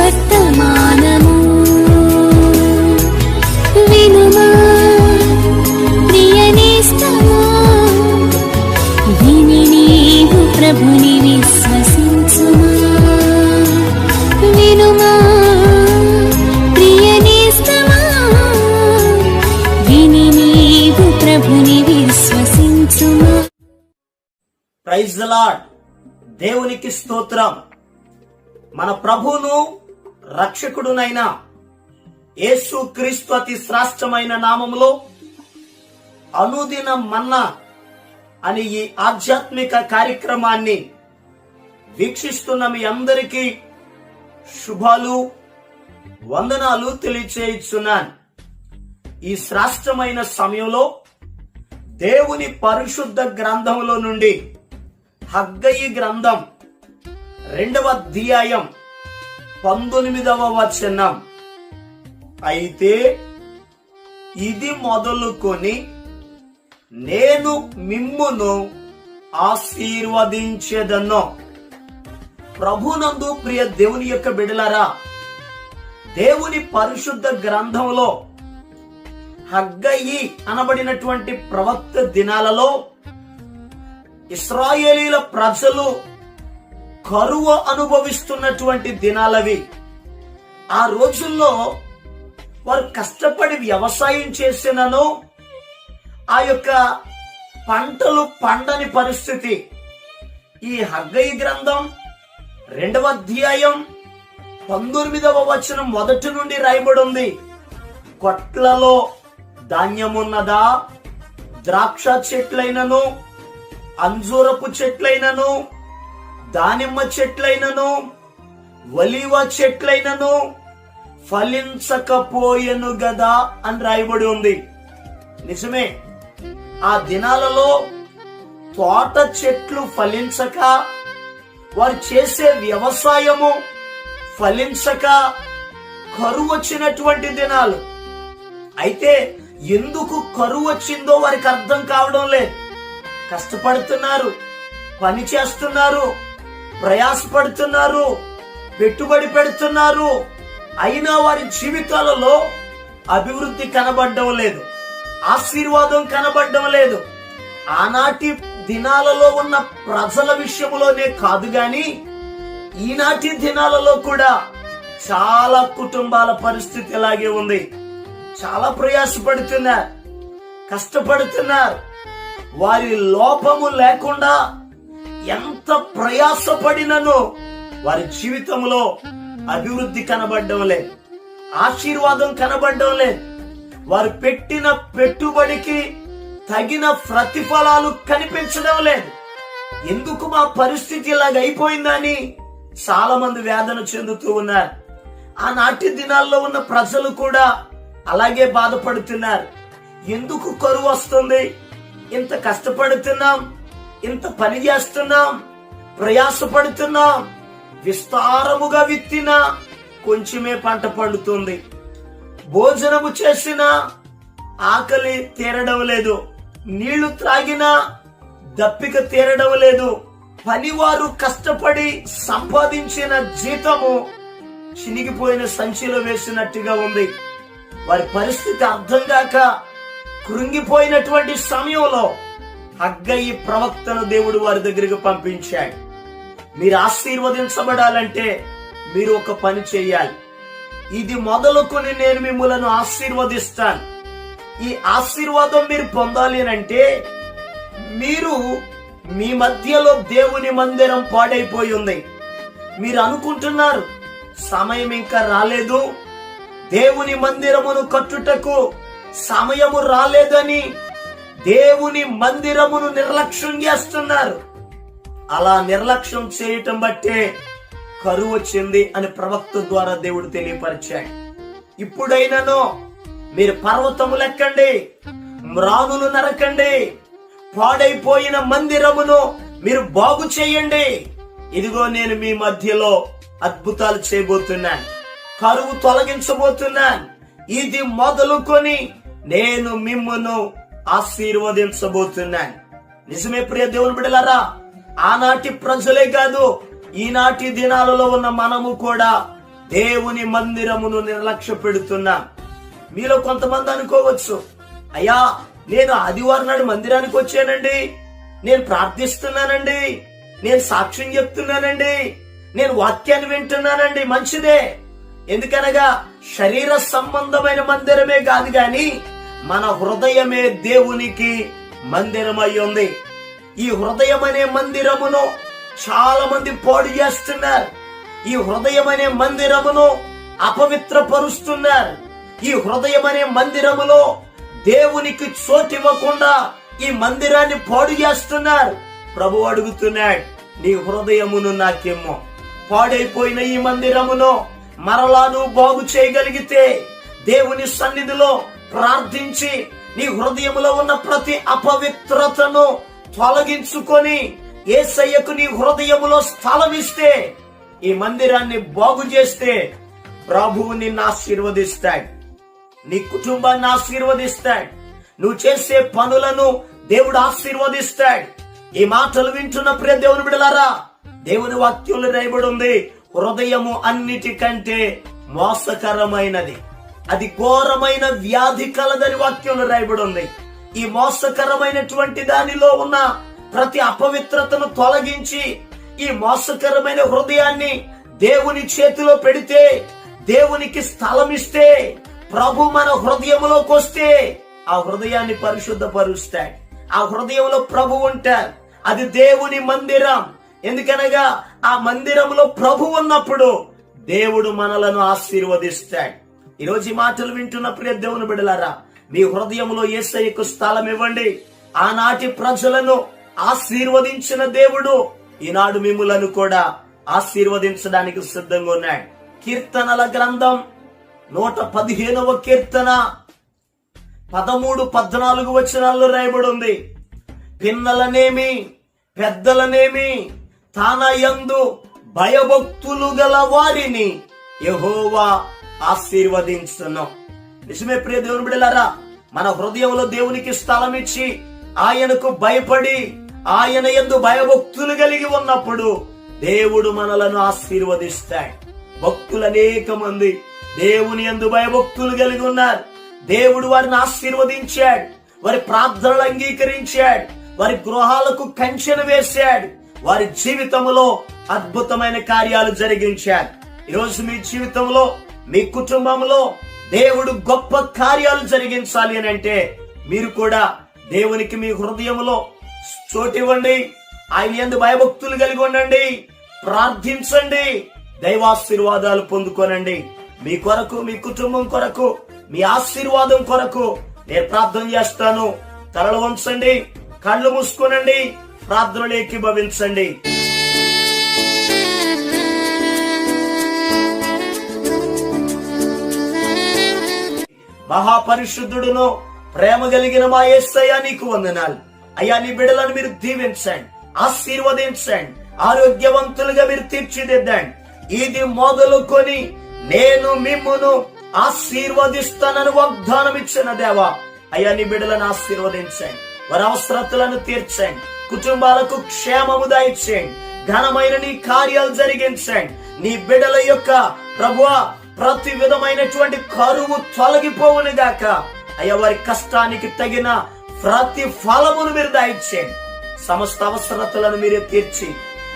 వర్తమానము వినుమా ప్రియ నేస్తమా, విని నీవు ప్రభుని విశ్వసించుమా. వినుమా ప్రియ నేస్తమా, విని నీవు ప్రభుని విశ్వసించుమా. Praise the lord. దేవునికి స్తోత్రం. మన ప్రభువును రక్షకుడునైన యేసు క్రీస్తు అతి శ్రేష్టమైన నామములో అనుదిన మన్నా అని ఈ ఆధ్యాత్మిక కార్యక్రమాన్ని వీక్షిస్తున్న మీ అందరికీ శుభాలు వందనాలు తెలియచేయుచున్నాను. ఈ శ్రేష్టమైన సమయంలో దేవుని పరిశుద్ధ గ్రంథములో నుండి హగ్గయి గ్రంథం 2వ అధ్యాయం 19వ వచనం, అయితే ఇది మొదలుకొని నేను మిమ్మును ఆశీర్వదించెదను. ప్రభునందు ప్రియ దేవుని యొక్క బిడ్డలారా, దేవుని పరిశుద్ధ గ్రంథంలో హగ్గయి అనబడినటువంటి ప్రవక్త దినాలలో ఇశ్రాయేలీల ప్రజలు కరువు అనుభవిస్తున్నటువంటి దినాలవి. ఆ రోజుల్లో వారు కష్టపడి వ్యవసాయం చేసినను ఆ యొక్క పంటలు పండని పరిస్థితి. ఈ హగ్గయి గ్రంథం 2వ అధ్యాయం 19వ వచనం మొదటి నుండి రాయబడి ఉంది. కొట్లలో ధాన్యమున్నదా, ద్రాక్ష చెట్లైనను, అంజూరపు చెట్లైనను, దానిమ్మ చెట్లైనను, ఒలీవ చెట్లైనను ఫలించకపోయెను గదా అని రాయబడి ఉంది. నిజమే, ఆ దినాలలో తోట చెట్లు ఫలించక, వారు చేసే వ్యవసాయము ఫలించక కరువు వచ్చినటువంటి దినాలు. అయితే ఎందుకు కరువు వచ్చిందో వారికి అర్థం కావడం లేదు. కష్టపడుతున్నారు, పని చేస్తున్నారు, ప్రయాసపడుతున్నారు, పెట్టుబడి పెడుతున్నారు, అయినా వారి జీవితాలలో అభివృద్ధి కనబడడం లేదు, ఆశీర్వాదం కనబడడం లేదు. ఆనాటి దినాలలో ఉన్న ప్రజల విషయంలోనే కాదు గాని ఈనాటి దినాలలో కూడా చాలా కుటుంబాల పరిస్థితి ఇలాగే ఉంది. చాలా ప్రయాసపడుతున్నారు, కష్టపడుతున్నారు. వారి లోపము లేకుండా ఎంత ప్రయాసపడినను వారి జీవితంలో అభివృద్ధి కనబడడం లేదు, ఆశీర్వాదం కనబడడం లేదు. వారు పెట్టిన పెట్టుబడికి తగిన ప్రతిఫలాలు కనిపించడం లేదు. ఎందుకు మా పరిస్థితి ఇలాగ అయిపోయిందని చాలా మంది వేదన చెందుతూ ఉన్నారు. ఆనాటి దినాల్లో ఉన్న ప్రజలు కూడా అలాగే బాధపడుతున్నారు. ఎందుకు కరువు వస్తుంది? ఇంత కష్టపడుతున్నాం, ఇంత పని చేస్తున్నాం, ప్రయాసపడుతున్నాం, విస్తారముగా విత్తినా కొంచెమే పంట పండుతుంది. భోజనము చేసినా ఆకలి తీరడం లేదు, నీళ్లు త్రాగినా దప్పిక తీరడం లేదు. పనివారు కష్టపడి సంపాదించిన జీతము చినిగిపోయిన సంచిలో వేసినట్టుగా ఉంది. వారి పరిస్థితి అర్థం కాక కృంగిపోయినటువంటి సమయంలో హగ్గయి ప్రవక్తను దేవుడు వారి దగ్గరికి పంపించాడు. మీరు ఆశీర్వదించబడాలంటే మీరు ఒక పని చేయాలి. ఇది మొదలుకొని నేను మిమ్మల్ని ఆశీర్వదిస్తాను. ఈ ఆశీర్వాదం మీరు పొందాలి అంటే మీరు మీ మధ్యలో దేవుని మందిరం పాడైపోయి ఉంది. మీరు అనుకుంటున్నారు సమయం ఇంకా రాలేదు, దేవుని మందిరమును కట్టుటకు సమయము రాలేదని దేవుని మందిరమును నిర్లక్ష్యం చేస్తున్నారు. అలా నిర్లక్ష్యం చేయటం బట్టే కరువు వచ్చింది అని ప్రవక్త ద్వారా దేవుడు తెలియపరిచాడు. ఇప్పుడైనానో మీరు పర్వతములు ఎక్కండి, మ్రానులు నరకండి, పాడైపోయిన మందిరమును మీరు బాగు చేయండి. ఇదిగో నేను మీ మధ్యలో అద్భుతాలు చేయబోతున్నాను, కరువు తొలగించబోతున్నాను. ఇది మొదలుకొని నేను మిమ్మును ఆశీర్వదించబోతున్నాను. నిజమే ప్రియ దేవుని బిడ్డలారా, ఆనాటి ప్రజలే కాదు ఈనాటి దినాలలో ఉన్న మనము కూడా దేవుని మందిరమును నిర్లక్ష్య పెడుతున్నాం. మీలో కొంతమంది అనుకోవచ్చు, అయ్యా నేను ఆదివారం నాడు మందిరానికి వచ్చానండి, నేను ప్రార్థిస్తున్నానండి, నేను సాక్ష్యం చెప్తున్నానండి, నేను వాక్యాన్ని వింటున్నానండి. మంచిదే. ఎందుకనగా శరీర సంబంధమైన మందిరమే కాదు గాని మన హృదయమే దేవునికి మందిరమై ఉంది. ఈ హృదయం అనే మందిరమును చాలా మంది పాడు చేస్తున్నారు. ఈ హృదయం అనే మందిరమును అపవిత్రపరుస్తున్నారు. ఈ హృదయం అనే మందిరములో దేవునికి చోటివ్వకుండా ఈ మందిరాన్ని పాడు చేస్తున్నారు. ప్రభు అడుగుతున్నాడు, నీ హృదయమును నాకేమో. పాడైపోయిన ఈ మందిరమును మరలా నువ్వు బాగు చేయగలిగితే, దేవుని సన్నిధిలో ప్రార్థించి నీ హృదయములో ఉన్న ప్రతి అపవిత్రతను తొలగించుకొని యేసయ్యకు నీ హృదయములో స్థలం ఇస్తే, ఈ మందిరాన్ని బాగు చేస్తే ప్రభువు నిన్ను ఆశీర్వదిస్తాడు, నీ కుటుంబాన్ని ఆశీర్వదిస్తాడు, నువ్వు చేసే పనులను దేవుడు ఆశీర్వదిస్తాడు. ఈ మాటలు వింటున్న ప్రియ దేవుని బిడ్డలారా, దేవుని వాక్యంలో రాయబడి ఉంది, హృదయము అన్నిటికంటే మోసకరమైనది, అది ఘోరమైన వ్యాధి కలదని వాక్యంలో రాయబడి ఉంది. ఈ మోసకరమైనటువంటి దానిలో ఉన్న ప్రతి అపవిత్రతను తొలగించి ఈ మోసకరమైన హృదయాన్ని దేవుని చేతిలో పెడితే, దేవునికి స్థలం ఇస్తే, ప్రభు మన హృదయంలోకి వస్తే ఆ హృదయాన్ని పరిశుద్ధపరుస్తాడు. ఆ హృదయంలో ప్రభు ఉంటాడు. అది దేవుని మందిరం. ఎందుకనగా ఆ మందిరంలో ప్రభు ఉన్నప్పుడు దేవుడు మనలను ఆశీర్వదిస్తాడు. ఈరోజు ఈ మాటలు వింటున్న ప్రియ దేవుని బిడ్డలారా, మీ హృదయంలో యేసయ్యకు స్థలం ఇవ్వండి. ఆనాటి ప్రజలను ఆశీర్వదించిన దేవుడు ఈనాడు మిమ్ములను కూడా ఆశీర్వదించడానికి సిద్ధంగా ఉన్నాడు. కీర్తనల గ్రంథం 115వ కీర్తన 13-14 వచనాల్లో రాయబడి ఉంది, పిన్నలనేమి పెద్దలనేమి తన యందు భయభక్తులు గల వారిని యెహోవా ఆశీర్వదించును. నిజమే ప్రియ దేవుని బిడ్డలారా, మన హృదయంలో దేవునికి స్థలం ఇచ్చి ఆయనకు భయపడి ఆయన యందు భయభక్తులు కలిగి ఉన్నప్పుడు దేవుడు మనలను ఆశీర్వదిస్తాడు. భక్తులు అనేక మంది దేవుని యందు భయభక్తులు కలిగి ఉన్నారు. దేవుడు వారిని ఆశీర్వదించాడు, వారి ప్రార్థనలు అంగీకరించాడు, వారి గృహాలకు కంచెను వేశాడు, వారి జీవితంలో అద్భుతమైన కార్యాలు జరిగించాడు. ఈరోజు మీ జీవితంలో, మీ కుటుంబంలో దేవుడు గొప్ప కార్యాలు జరిగించాలి అని అంటే మీరు కూడా దేవునికి మీ హృదయంలో చోటివ్వండి. ఆయన యందు భయభక్తులు కలిగి ఉండండి, ప్రార్థించండి, దైవాశీర్వాదాలు పొందుకోనండి. మీ కొరకు, మీ కుటుంబం కొరకు, మీ ఆశీర్వాదం కొరకు నేను ప్రార్థన చేస్తాను. తలలు వంచండి, కళ్ళు మూసుకోనండి, ప్రార్థనలు ఏకీభవించండి. మహాపరిశుద్ధుడును ప్రేమ కలిగిన మా యేసయ్యా నీకు వందనాలు. అయ్యా, నీ బిడ్డలను మీరు దీవించండి, ఆశీర్వదించండి, ఆరోగ్యవంతులుగా మీరు తీర్చిదిద్దండి. ఇది మొదలుకొని నేను మిమ్మును ఆశీర్వదిస్తానని వాగ్దానం ఇచ్చిన దేవా, అయ్యా నీ బిడ్డలను ఆశీర్వదించండి, వారి అవసరతలను తీర్చండి, కుటుంబాలకు క్షేమము దయచేయండి, ఘనమైన నీ కార్యాలు జరిగించండి. నీ బిడ్డల యొక్క ప్రభువా ప్రతి విధమైనటువంటి కరువు తొలగిపోవును గాక. అయ్యా, వారి కష్టానికి తగిన ప్రతి ఫలమును మీరు దయచేయండి. సమస్త అవసరతలను మీరే తీర్చి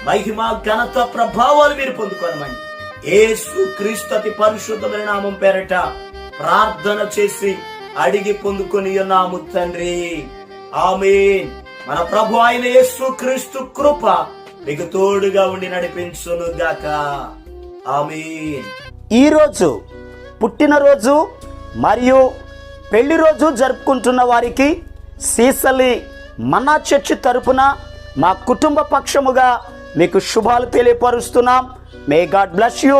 మహిమ, ఘనత, ప్రభావాలు మీరు పొందుకోనమని యేసు క్రీస్తు అతి పరిశుద్ధమైన నామం పేరట ప్రార్థన చేసి అడిగి పొందుకొని ఉన్నాము తండ్రి, ఆమేన్. మన ప్రభు అయిన యేసు క్రీస్తు కృప మీకు తోడుగా ఉండి నడిపించును గాక, ఆమేన్. ఈరోజు పుట్టినరోజు మరియు పెళ్లి రోజు జరుపుకుంటున్న వారికి సీసలి మన్నా చర్చి తరపున మా కుటుంబ పక్షముగా మీకు శుభాలు తెలియపరుస్తున్నాం. May God bless you.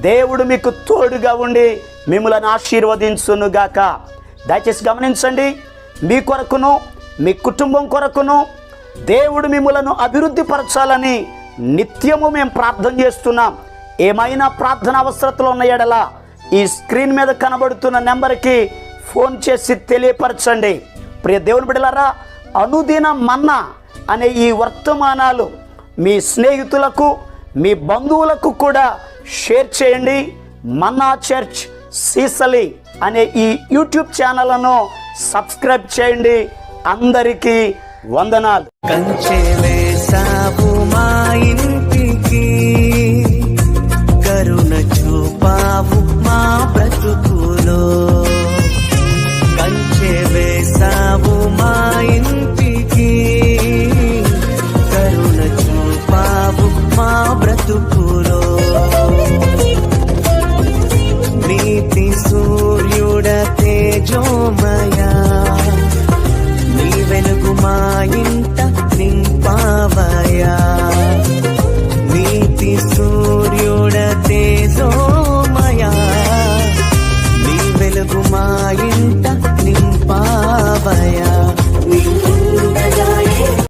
దేవుడు మీకు తోడుగా ఉండి మిమ్మల్ని ఆశీర్వదించునుగాక. దయచేసి గమనించండి, మీ కొరకును మీ కుటుంబం కొరకును దేవుడు మిమ్మలను అభివృద్ధి పరచాలని నిత్యము మేము ప్రార్థన చేస్తున్నాం. ఏమైనా ప్రార్థన అవసరతలు ఉన్న యెడల ఈ స్క్రీన్ మీద కనబడుతున్న నెంబర్కి ఫోన్ చేసి తెలియపరచండి. ప్రియ దేవుని బిడ్డలారా, అనుదిన మన్నా అనే ఈ వర్తమానాలు మీ స్నేహితులకు, మీ బంధువులకు కూడా షేర్ చేయండి. మన్నా చర్చ్ సీసలి అనే ఈ యూట్యూబ్ ఛానల్ను సబ్స్క్రైబ్ చేయండి. అందరికీ వందనాలు. కంచె వేసావు మా ఇంటికి, కరుణ చూపావు మా బ్రతుకులో. కంచె వేసావు మా ఇంటికి, కరుణ చూపావు మా బ్రతుకులో. నీతి సూర్యుడ తేజోమయా, నీ వెలుగు మా ఇంట నింపావయా. నీతి సూర్యుడ తేజోమయా, నీ వెలుగు మా ఇంట